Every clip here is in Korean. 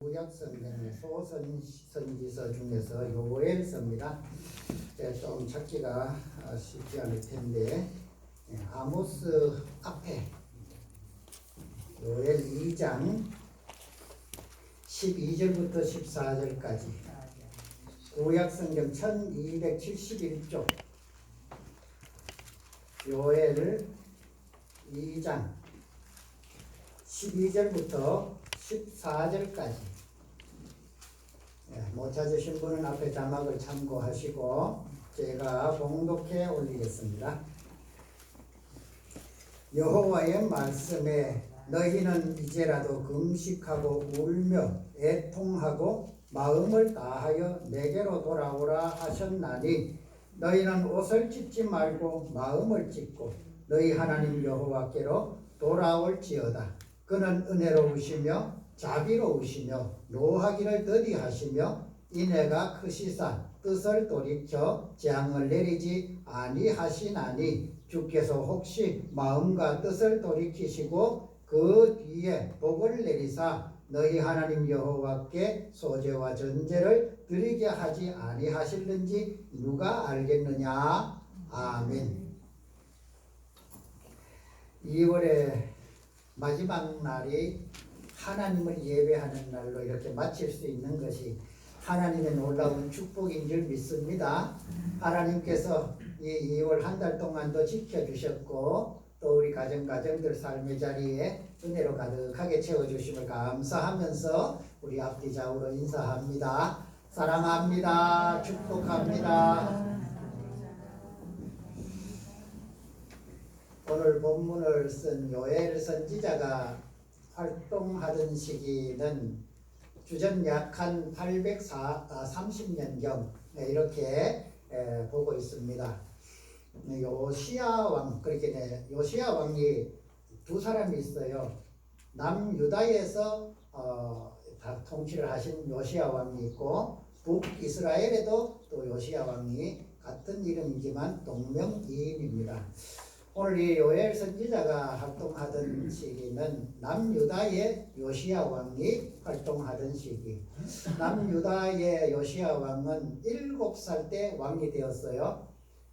구약성경의 소선지서 중에서 요엘서입니다. 좀 찾기가 쉽지 않을 텐데 아모스 앞에 요엘 2장 12절부터 14절까지 구약성경 1271쪽 요엘 2장 12절부터 14절까지 못 찾으신 분은 앞에 자막을 참고하시고 제가 봉독해 올리겠습니다. 여호와의 말씀에 너희는 이제라도 금식하고 울며 애통하고 마음을 다하여 내게로 돌아오라 하셨나니 너희는 옷을 찢지 말고 마음을 찢고 너희 하나님 여호와께로 돌아올지어다. 그는 은혜로우시며 자비로우시며 노하기를 더디하시며 인애가 크시사 뜻을 돌이켜 재앙을 내리지 아니하시나니 주께서 혹시 마음과 뜻을 돌이키시고 그 뒤에 복을 내리사 너희 하나님 여호와께 소제와 전제를 드리게 하지 아니하실는지 누가 알겠느냐. 아멘. 2월의 마지막 날이 하나님을 예배하는 날로 이렇게 마칠 수 있는 것이 하나님의 놀라운 축복인 줄 믿습니다. 하나님께서 이 2월 한 달 동안도 지켜주셨고 또 우리 가정들 삶의 자리에 은혜로 가득하게 채워주심을 감사하면서 우리 앞뒤 좌우로 인사합니다. 사랑합니다. 축복합니다. 오늘 본문을 쓴 요엘 선지자가 활동하던 시기는 주전 약 한 830년경 이렇게 보고 있습니다. 요시야 왕, 그렇게 요시야 왕이 두 사람이 있어요. 남유다에서 다 통치를 하신 요시야 왕이 있고 북이스라엘에도 또 요시야 왕이 같은 이름이지만 동명이인입니다. 오늘 이 요엘 선지자가 활동하던 시기는 남유다의 요시야 왕이 활동하던 시기. 남유다의 요시야 왕은 7살 때 왕이 되었어요.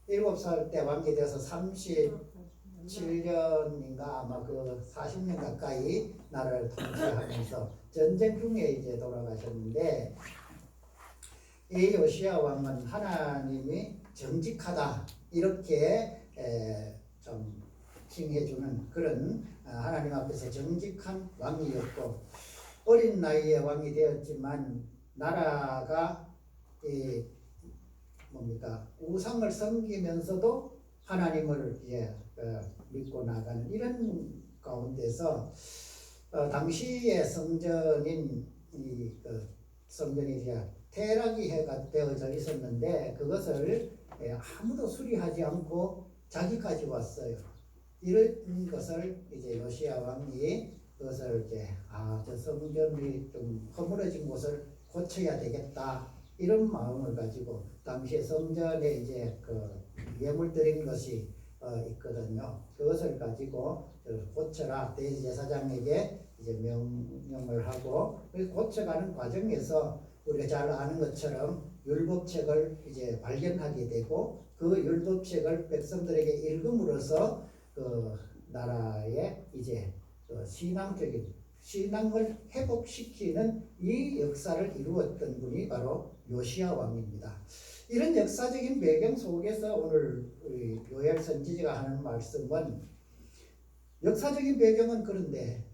7살 때 왕이 되어서 37년인가 아마 그 40년 가까이 나라를 통치하면서 전쟁 중에 이제 돌아가셨는데, 이 요시야 왕은 하나님이 정직하다 이렇게 좀 칭해주는 그런 하나님 앞에서 정직한 왕이었고, 어린 나이에 왕이 되었지만 나라가 우상을 섬기면서도 하나님을 믿고 나가는 이런 가운데서 당시의 성전인 성전이 태락이 되어져 있었는데 그것을 아무도 수리하지 않고 자기까지 왔어요. 이런 것을 이제 요시야 왕이 그것을 저 성전이 좀 허물어진 곳을 고쳐야 되겠다 이런 마음을 가지고 당시에 성전에 이제 그 예물 드린 것이 있거든요. 그것을 가지고 고쳐라 대제사장에게 이제 명령을 하고 고쳐가는 과정에서 우리가 잘 아는 것처럼 율법책을 이제 발견하게 되고 그 율법책을 백성들에게 읽음으로써 그 나라의 이제 신앙적인 신앙을 회복시키는 이 역사를 이루었던 분이 바로 요시야 왕입니다. 이런 역사적인 배경 속에서 오늘 우리 요엘 선지자가 하는 말씀은 역사적인 배경은 그런데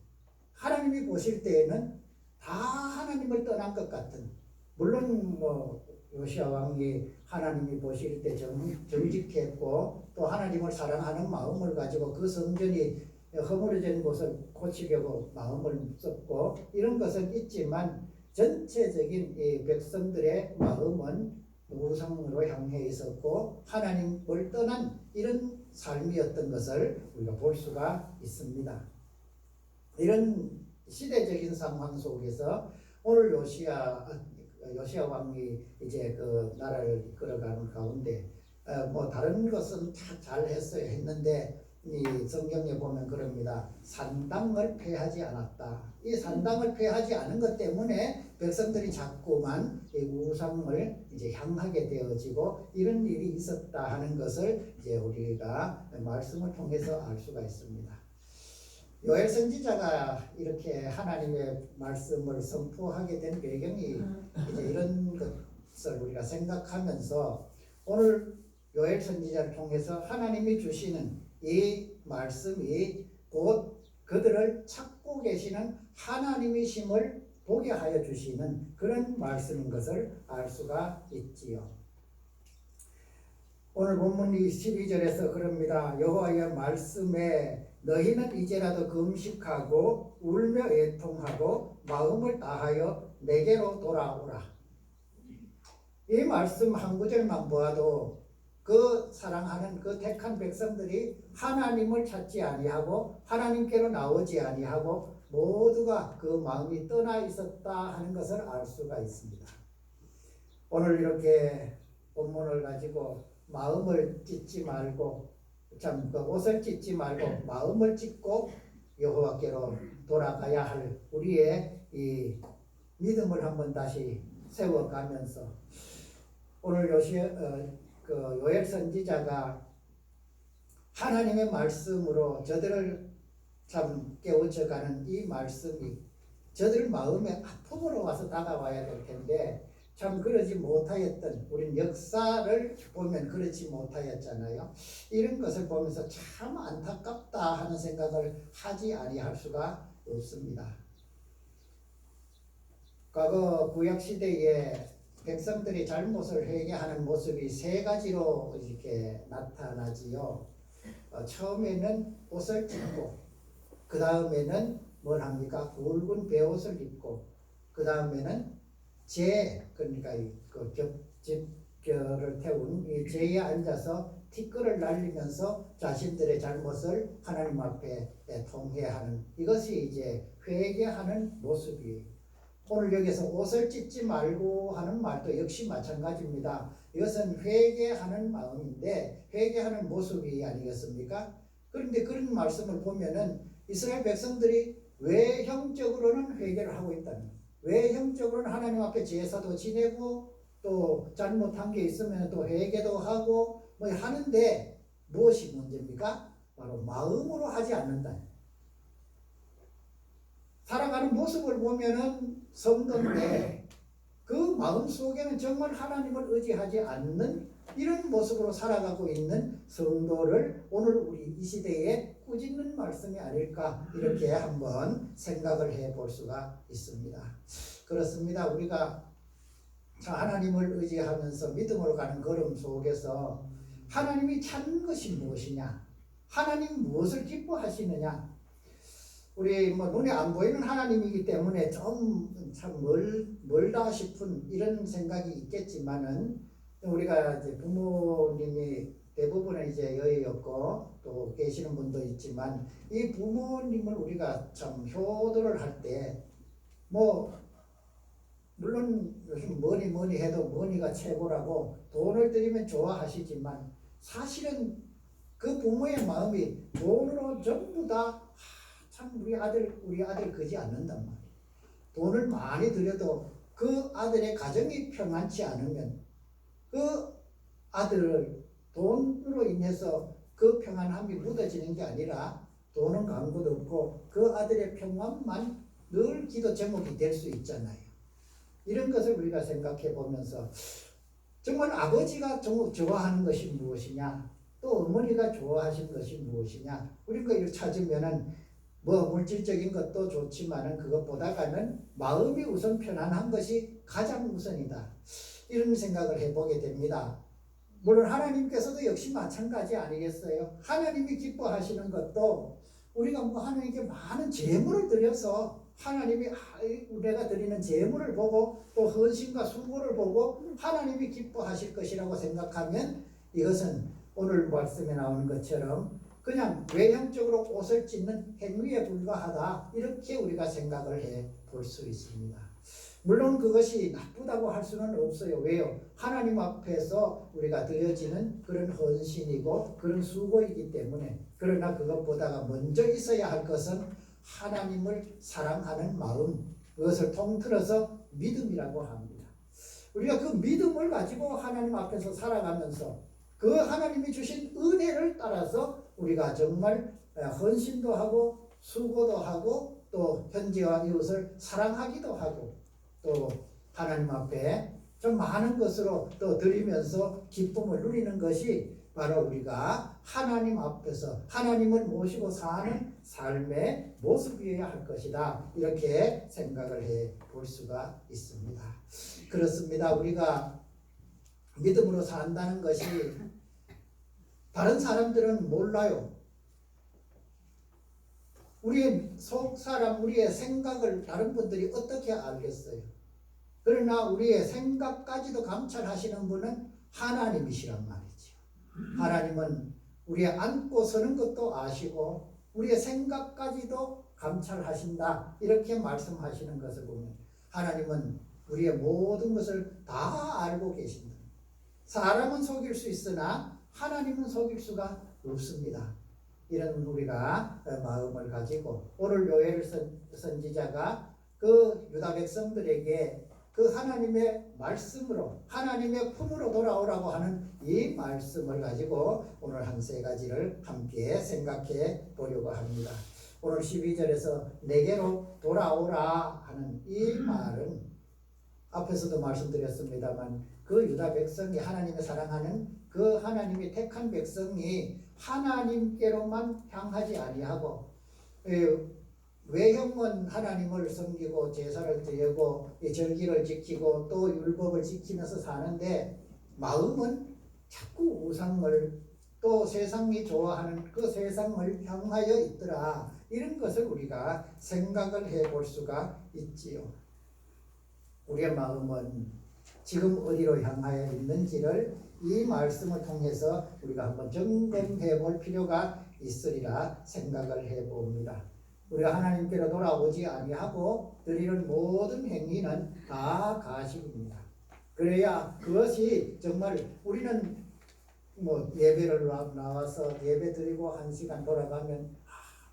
하나님이 보실 때에는 다 하나님을 떠난 것 같은, 물론 요시야 왕이 하나님이 보실 때 정직했고 또 하나님을 사랑하는 마음을 가지고 그 성전이 허물어진 곳을 고치려고 마음을 썼고 이런 것은 있지만 전체적인 이 백성들의 마음은 우상으로 향해 있었고 하나님을 떠난 이런 삶이었던 것을 우리가 볼 수가 있습니다. 이런 시대적인 상황 속에서 오늘 요시야 왕이 이제 그 나라를 이끌어가는 가운데 다른 것은 다 잘 했어야 했는데 이 성경에 보면 그럽니다. 산당을 폐하지 않았다. 이 산당을 폐하지 않은 것 때문에 백성들이 자꾸만 이 우상을 이제 향하게 되어지고 이런 일이 있었다 하는 것을 이제 우리가 말씀을 통해서 알 수가 있습니다. 요엘 선지자가 이렇게 하나님의 말씀을 선포하게 된 배경이 이제 이런 것을 우리가 생각하면서 오늘 요엘 선지자를 통해서 하나님이 주시는 이 말씀이 곧 그들을 찾고 계시는 하나님이심을 보게 하여 주시는 그런 말씀인 것을 알 수가 있지요. 오늘 본문이 12절에서 그럽니다. 여호와의 말씀에 너희는 이제라도 금식하고 울며 애통하고 마음을 다하여 내게로 돌아오라. 이 말씀 한 구절만 보아도 그 사랑하는 그 택한 백성들이 하나님을 찾지 아니하고 하나님께로 나오지 아니하고 모두가 그 마음이 떠나 있었다 하는 것을 알 수가 있습니다. 오늘 이렇게 본문을 가지고 마음을 찢지 말고 그 옷을 찢지 말고 마음을 찢고 여호와께로 돌아가야 할 우리의 이 믿음을 한번 다시 세워가면서 오늘 요엘 선지자가 하나님의 말씀으로 저들을 참 깨우쳐가는 이 말씀이 저들 마음의 아픔으로 와서 다가와야 될 텐데 참 그러지 못하였던 우린 역사를 보면 그렇지 못하였잖아요. 이런 것을 보면서 참 안타깝다 하는 생각을 하지 아니할 수가 없습니다. 과거 구약시대에 백성들이 잘못을 회개하는 모습이 세 가지로 이렇게 나타나지요. 처음에는 옷을 찢고 그 다음에는 뭘 합니까? 굵은 베옷을 입고 그 다음에는 그러니까 그 집결을 태운 이 제에 앉아서 티끌을 날리면서 자신들의 잘못을 하나님 앞에 통회하는 이것이 이제 회개하는 모습이에요. 오늘 여기서 옷을 찢지 말고 하는 말도 역시 마찬가지입니다. 이것은 회개하는 마음인데 회개하는 모습이 아니겠습니까? 그런데 그런 말씀을 보면은 이스라엘 백성들이 외형적으로는 회개를 하고 있다는 거예요. 외형적으로는 하나님 앞에 제사도 지내고 또 잘못한 게 있으면 또 회개도 하고 뭐 하는데 무엇이 문제입니까? 바로 마음으로 하지 않는다. 살아가는 모습을 보면은 성도인데 그 마음 속에는 정말 하나님을 의지하지 않는 이런 모습으로 살아가고 있는 성도를 오늘 우리 이 시대에 꾸짖는 말씀이 아닐까 이렇게 한번 생각을 해볼 수가 있습니다. 그렇습니다. 우리가 하나님을 의지하면서 믿음으로 가는 걸음 속에서 하나님이 찾는 것이 무엇이냐, 하나님 무엇을 기뻐하시느냐, 우리 눈에 안 보이는 하나님이기 때문에 좀 참 멀다 싶은 이런 생각이 있겠지만은 우리가 이제 부모님이 대부분은 이제 여의였고 또 계시는 분도 있지만 이 부모님을 우리가 참 효도를 할 때 물론 요즘 뭐니 해도 머니가 최고라고 돈을 들이면 좋아하시지만 사실은 그 부모의 마음이 돈으로 전부 다 참 우리 아들 그지 않는단 말이에요. 돈을 많이 들여도 그 아들의 가정이 평안치 않으면 그 아들을 돈으로 인해서 그 평안함이 묻어지는 게 아니라 돈은 강구도 없고 그 아들의 평안만 늘 기도 제목이 될 수 있잖아요. 이런 것을 우리가 생각해 보면서 정말 아버지가 좋아하는 것이 무엇이냐, 또 어머니가 좋아하시는 것이 무엇이냐, 우리가 이걸 찾으면은 물질적인 것도 좋지만은 그것보다는 마음이 우선 편안한 것이 가장 우선이다. 이런 생각을 해보게 됩니다. 물론 하나님께서도 역시 마찬가지 아니겠어요? 하나님이 기뻐하시는 것도 우리가 하나님께 많은 재물을 드려서 하나님이 내가 드리는 재물을 보고 또 헌신과 수고를 보고 하나님이 기뻐하실 것이라고 생각하면 이것은 오늘 말씀에 나오는 것처럼 그냥 외형적으로 옷을 찢는 행위에 불과하다 이렇게 우리가 생각을 해 볼 수 있습니다. 물론 그것이 나쁘다고 할 수는 없어요. 왜요? 하나님 앞에서 우리가 드려지는 그런 헌신이고 그런 수고이기 때문에. 그러나 그것보다가 먼저 있어야 할 것은 하나님을 사랑하는 마음, 그것을 통틀어서 믿음이라고 합니다. 우리가 그 믿음을 가지고 하나님 앞에서 살아가면서 그 하나님이 주신 은혜를 따라서 우리가 정말 헌신도 하고 수고도 하고 또 현지와 이웃을 사랑하기도 하고 또 하나님 앞에 좀 많은 것으로 또 드리면서 기쁨을 누리는 것이 바로 우리가 하나님 앞에서 하나님을 모시고 사는 삶의 모습이어야 할 것이다. 이렇게 생각을 해 볼 수가 있습니다. 그렇습니다. 우리가 믿음으로 산다는 것이 다른 사람들은 몰라요. 우리의 속 사람, 우리의 생각을 다른 분들이 어떻게 알겠어요? 그러나 우리의 생각까지도 감찰하시는 분은 하나님이시란 말이죠. 하나님은 우리의 앉고 서는 것도 아시고 우리의 생각까지도 감찰하신다. 이렇게 말씀하시는 것을 보면 하나님은 우리의 모든 것을 다 알고 계신다. 사람은 속일 수 있으나 하나님은 속일 수가 없습니다. 이런 우리가 마음을 가지고 오늘 요엘 선지자가 그 유다 백성들에게 그 하나님의 말씀으로 하나님의 품으로 돌아오라고 하는 이 말씀을 가지고 오늘 한 세 가지를 함께 생각해 보려고 합니다. 오늘 12절에서 내게로 돌아오라 하는 이 말은 앞에서도 말씀드렸습니다만 그 유다 백성이 하나님을 사랑하는 그 하나님이 택한 백성이 하나님께로만 향하지 아니하고 외형은 하나님을 섬기고 제사를 드리고 절기를 지키고 또 율법을 지키면서 사는데 마음은 자꾸 우상을 또 세상이 좋아하는 그 세상을 향하여 있더라. 이런 것을 우리가 생각을 해볼 수가 있지요. 우리의 마음은 지금 어디로 향하여 있는지를 이 말씀을 통해서 우리가 한번 점검해 볼 필요가 있으리라 생각을 해봅니다. 우리가 하나님께로 돌아오지 아니하고 드리는 모든 행위는 다 가식입니다. 그래야 그것이 정말 우리는 예배를 나와서 예배 드리고 1시간 돌아가면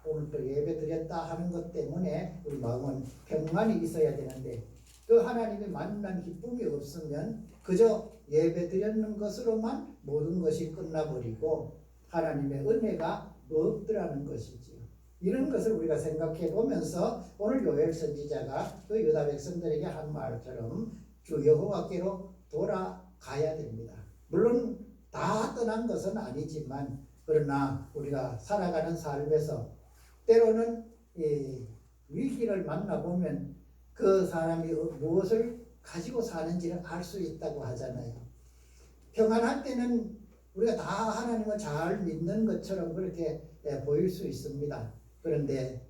오늘 또 예배 드렸다 하는 것 때문에 우리 마음은 평안이 있어야 되는데 그 하나님이 만난 기쁨이 없으면 그저 예배 드렸는 것으로만 모든 것이 끝나버리고 하나님의 은혜가 없더라는 것이지요. 이런 것을 우리가 생각해 보면서 오늘 요엘 선지자가 그 유다 백성들에게 한 말처럼 주 여호와께로 돌아가야 됩니다. 물론 다 떠난 것은 아니지만 그러나 우리가 살아가는 삶에서 때로는 위기를 만나보면 그 사람이 무엇을 가지고 사는지를 알 수 있다고 하잖아요. 평안할 때는 우리가 다 하나님을 잘 믿는 것처럼 그렇게 보일 수 있습니다. 그런데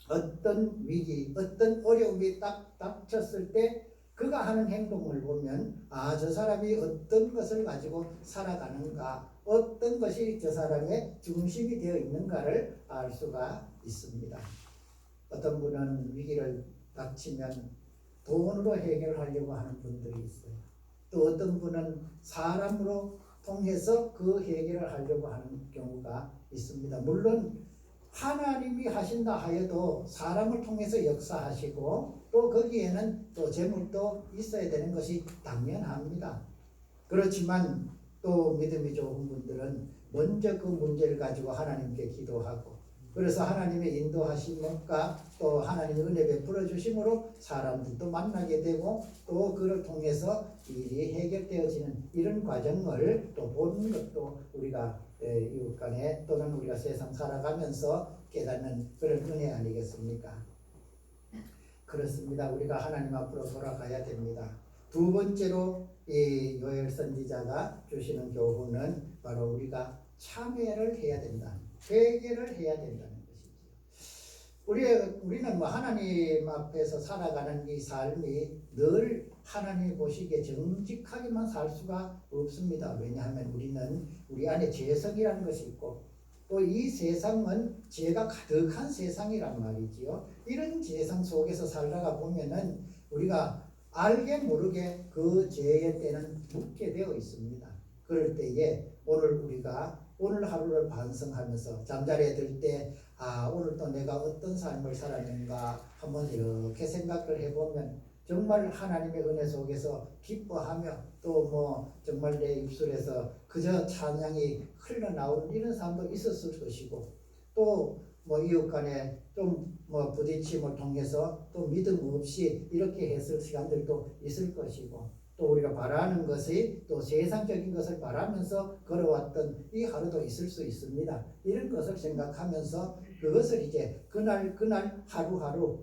어떤 위기, 어떤 어려움이 딱 닥쳤을 때 그가 하는 행동을 보면 저 사람이 어떤 것을 가지고 살아가는가, 어떤 것이 저 사람의 중심이 되어 있는가를 알 수가 있습니다. 어떤 분은 위기를 닥치면 돈으로 해결하려고 하는 분들이 있어요. 또 어떤 분은 사람으로 통해서 그 해결을 하려고 하는 경우가 있습니다. 물론 하나님이 하신다 하여도 사람을 통해서 역사하시고 또 거기에는 또 재물도 있어야 되는 것이 당연합니다. 그렇지만 또 믿음이 좋은 분들은 먼저 그 문제를 가지고 하나님께 기도하고 그래서 하나님의 인도하심과 또 하나님의 은혜 베풀어 주심으로 사람들도 만나게 되고 또 그를 통해서 일이 해결되어지는 이런 과정을 또 보는 것도 우리가 이웃 간에 또는 우리가 세상 살아가면서 깨닫는 그런 은혜 아니겠습니까? 그렇습니다. 우리가 하나님 앞으로 돌아가야 됩니다. 두 번째로 이 요엘 선지자가 주시는 교훈은 바로 우리가 참회를 해야 된다. 회개를 해야 된다는 것이죠. 우리는 하나님 앞에서 살아가는 이 삶이 늘 하나님이 보시기에 정직하게만 살 수가 없습니다. 왜냐하면 우리는 우리 안에 죄성이라는 것이 있고 또 이 세상은 죄가 가득한 세상이란 말이지요. 이런 세상 속에서 살다가 보면은 우리가 알게 모르게 그 죄의 때는 묻게 되어 있습니다. 그럴 때에 오늘 하루를 반성하면서 잠자리에 들 때 오늘 또 내가 어떤 삶을 살았는가 한번 이렇게 생각을 해보면 정말 하나님의 은혜 속에서 기뻐하며 또 뭐 정말 내 입술에서 그저 찬양이 흘러나오는 이런 삶도 있었을 것이고 또 뭐 이웃 간에 좀 뭐 부딪힘을 통해서 또 믿음 없이 이렇게 했을 시간들도 있을 것이고 또 우리가 바라는 것이 또 세상적인 것을 바라면서 걸어왔던 이 하루도 있을 수 있습니다. 이런 것을 생각하면서 그것을 이제 그날 하루하루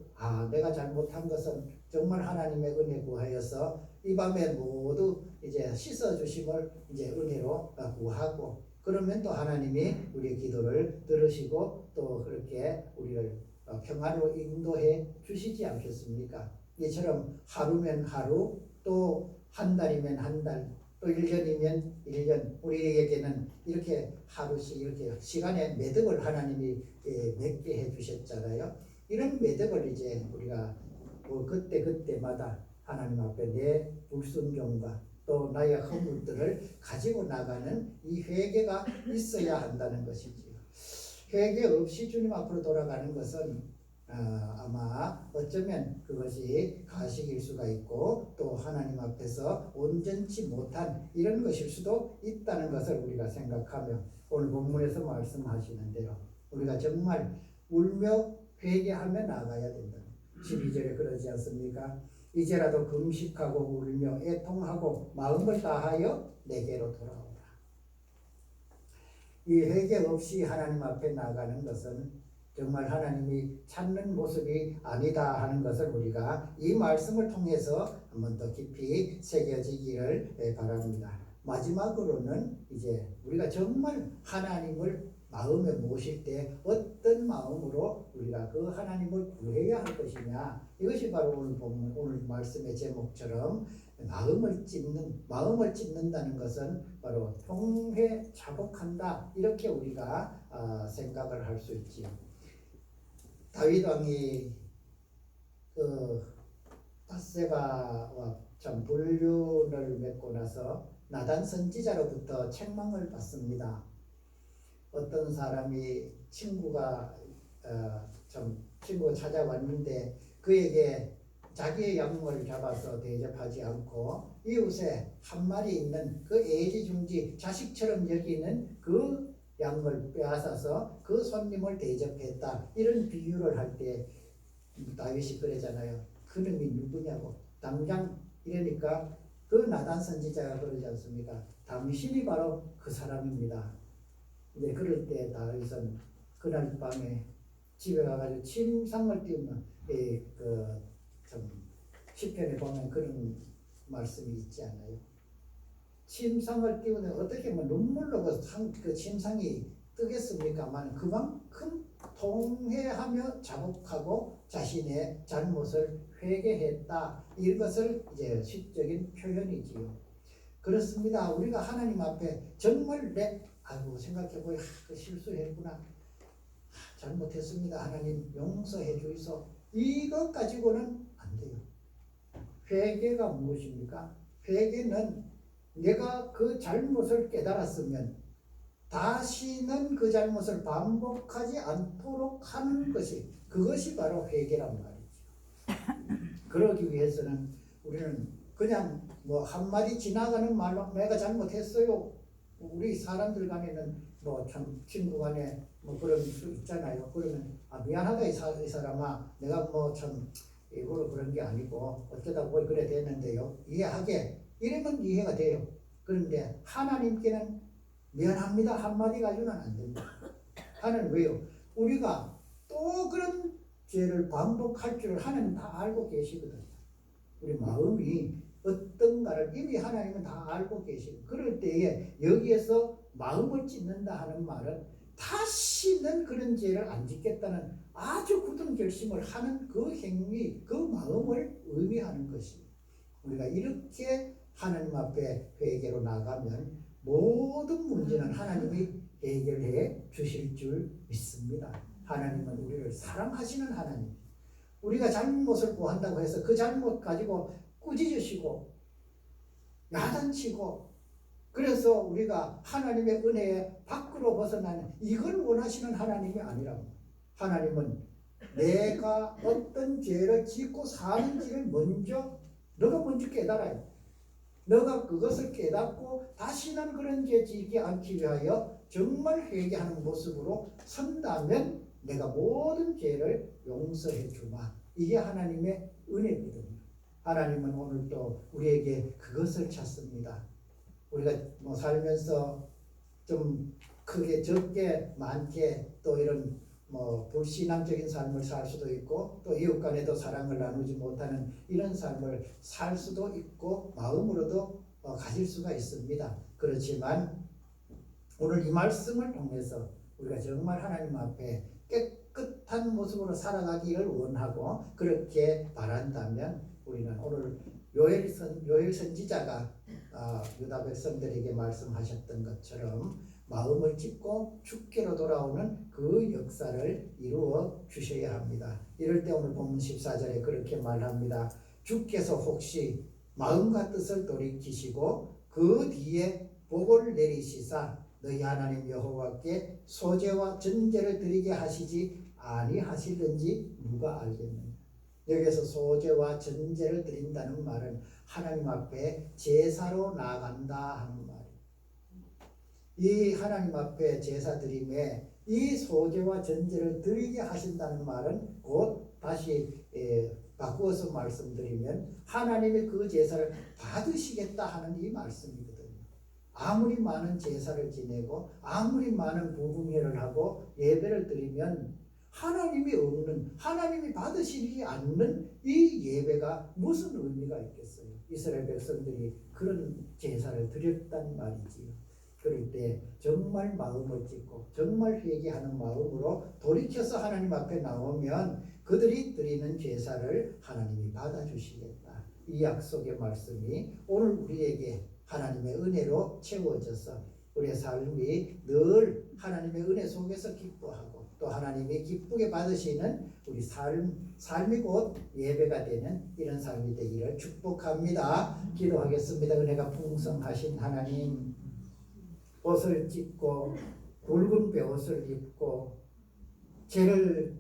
내가 잘못한 것은 정말 하나님의 은혜 구하여서 이 밤에 모두 이제 씻어 주심을 이제 은혜로 구하고 그러면 또 하나님이 우리의 기도를 들으시고 또 그렇게 우리를 평안으로 인도해 주시지 않겠습니까? 이처럼 하루면 하루 또 한 달이면 한 달, 또 1년이면 1년, 우리에게는 이렇게 하루씩 이렇게 시간의 매듭을 하나님이 맺게 해주셨잖아요. 이런 매듭을 이제 우리가 뭐 그때마다 하나님 앞에 내 불순종과 또 나의 허물들을 가지고 나가는 이 회개가 있어야 한다는 것이지요. 회개 없이 주님 앞으로 돌아가는 것은 아마 어쩌면 그것이 가식일 수가 있고 또 하나님 앞에서 온전치 못한 이런 것일 수도 있다는 것을 우리가 생각하며 오늘 본문에서 말씀하시는 대로 우리가 정말 울며 회개하며 나가야 된다. 12절에 그러지 않습니까? 이제라도 금식하고 울며 애통하고 마음을 다하여 내게로 돌아오라. 이 회개 없이 하나님 앞에 나가는 것은 정말 하나님이 찾는 모습이 아니다 하는 것을 우리가 이 말씀을 통해서 한번 더 깊이 새겨지기를 바랍니다. 마지막으로는 이제 우리가 정말 하나님을 마음에 모실 때 어떤 마음으로 우리가 그 하나님을 구해야 할 것이냐, 이것이 바로 오늘 말씀의 제목처럼 마음을 찢는다는 것은 바로 통회 자복한다, 이렇게 우리가 생각을 할 수 있지요. 다윗 왕이 밧세바와 참 불륜을 맺고 나서 나단 선지자로부터 책망을 받습니다. 어떤 사람이 친구가 찾아왔는데 그에게 자기의 양을 잡아서 대접하지 않고 이웃에 한 마리 있는 그 애지중지 자식처럼 여기는 그 양을 빼앗아서 그 손님을 대접했다, 이런 비유를 할 때 다윗이 그러잖아요. 그놈이 누구냐고. 당장 이러니까 그 나단 선지자가 그러지 않습니까? 당신이 바로 그 사람입니다. 이제 그럴 때 다윗은 그날 밤에 집에 가가지고 침상을 띄우면 시편에 보면 그런 말씀이 있지 않아요? 침상을 띄우면 어떻게 눈물로 그 침상이 뜨겠습니까만 그만큼 통회하며 자복하고 자신의 잘못을 회개했다, 이것을 이제 시적인 표현이지요. 그렇습니다. 우리가 하나님 앞에 정말 생각해보니 그 실수했구나, 잘못했습니다, 하나님 용서해 주이소, 이것 가지고는 안 돼요. 회개가 무엇입니까? 회개는 내가 그 잘못을 깨달았으면 다시는 그 잘못을 반복하지 않도록 하는 그것이 바로 회개란 말이죠. 그러기 위해서는 우리는 그냥 뭐 한마디 지나가는 말로 내가 잘못했어요. 우리 사람들 간에는 뭐 참 친구 간에 뭐 그런 수 있잖아요. 그러면 미안하다 이 사람아, 내가 뭐 참 일부러 그런 게 아니고 어쩌다 보니 그래 됐는데요, 이해하게, 이러면 이해가 돼요. 그런데 하나님께는 미안합니다 한마디 가지고는 안 됩니다. 하나님 왜요? 우리가 또 그런 죄를 반복할 줄을 하나님 다 알고 계시거든요. 우리 마음이 어떤가를 이미 하나님은 다 알고 계시고, 그럴 때에 여기에서 마음을 찢는다 하는 말은 다시는 그런 죄를 안 짓겠다는 아주 굳은 결심을 하는 그 행위, 그 마음을 의미하는 것입니다. 우리가 이렇게 하나님 앞에 회개로 나가면 모든 문제는 하나님이 해결해 주실 줄 믿습니다. 하나님은 우리를 사랑하시는 하나님, 우리가 잘못을 고한다고 해서 그 잘못 가지고 꾸짖으시고 야단치고 그래서 우리가 하나님의 은혜에 밖으로 벗어나는 이걸 원하시는 하나님이 아니라고. 하나님은 내가 어떤 죄를 짓고 사는지를 너가 먼저 깨달아야 돼. 너가 그것을 깨닫고 다시는 그런 죄 짓지 않기 위하여 정말 회개하는 모습으로 선다면 내가 모든 죄를 용서해 주마. 이게 하나님의 은혜거든요. 하나님은 오늘도 우리에게 그것을 찾습니다. 우리가 뭐 살면서 좀 크게 적게 많게 또 이런 뭐 불신앙적인 삶을 살 수도 있고 또 이웃 간에도 사랑을 나누지 못하는 이런 삶을 살 수도 있고 마음으로도 가질 수가 있습니다. 그렇지만 오늘 이 말씀을 통해서 우리가 정말 하나님 앞에 깨끗한 모습으로 살아가기를 원하고 그렇게 바란다면 우리는 오늘 요엘 선지자가 유다 백성들에게 말씀하셨던 것처럼 마음을 찢고 주께로 돌아오는 그 역사를 이루어 주셔야 합니다. 이럴 때 오늘 본문 14절에 그렇게 말합니다. 주께서 혹시 마음과 뜻을 돌이키시고 그 뒤에 복을 내리시사 너희 하나님 여호와께 소제와 전제를 드리게 하시지 아니하실는지 누가 알겠느냐. 여기서 소제와 전제를 드린다는 말은 하나님 앞에 제사로 나아간다 하는 말이에요. 이 하나님 앞에 제사 드림에 이 소제와 전제를 드리게 하신다는 말은 곧 다시 바꾸어서 말씀드리면 하나님의 그 제사를 받으시겠다 하는 이 말씀이거든요. 아무리 많은 제사를 지내고 아무리 많은 부흥회를 하고 예배를 드리면 하나님이 없는, 하나님이 받으시지 않는 이 예배가 무슨 의미가 있겠어요? 이스라엘 백성들이 그런 제사를 드렸단 말이지요. 그럴 때 정말 마음을 찢고 정말 회개하는 마음으로 돌이켜서 하나님 앞에 나오면 그들이 드리는 제사를 하나님이 받아주시겠다. 이 약속의 말씀이 오늘 우리에게 하나님의 은혜로 채워져서 우리의 삶이 늘 하나님의 은혜 속에서 기뻐하고 또 하나님이 기쁘게 받으시는 우리 삶이 곧 예배가 되는 이런 삶이 되기를 축복합니다. 기도하겠습니다. 은혜가 풍성하신 하나님, 옷을 찢고 굵은 베옷을 입고 죄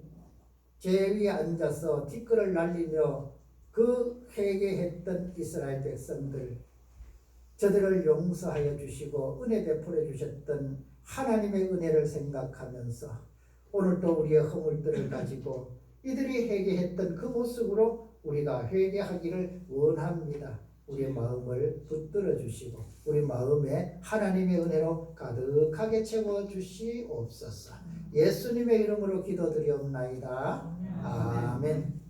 위에 앉아서 티끌을 날리며 그 회개했던 이스라엘 백성들, 저들을 용서하여 주시고 은혜 베풀어 주셨던 하나님의 은혜를 생각하면서 오늘도 우리의 허물들을 가지고 이들이 회개했던 그 모습으로 우리가 회개하기를 원합니다. 우리의 마음을 붙들어 주시고 우리 마음에 하나님의 은혜로 가득하게 채워 주시옵소서. 예수님의 이름으로 기도드리옵나이다. 아멘.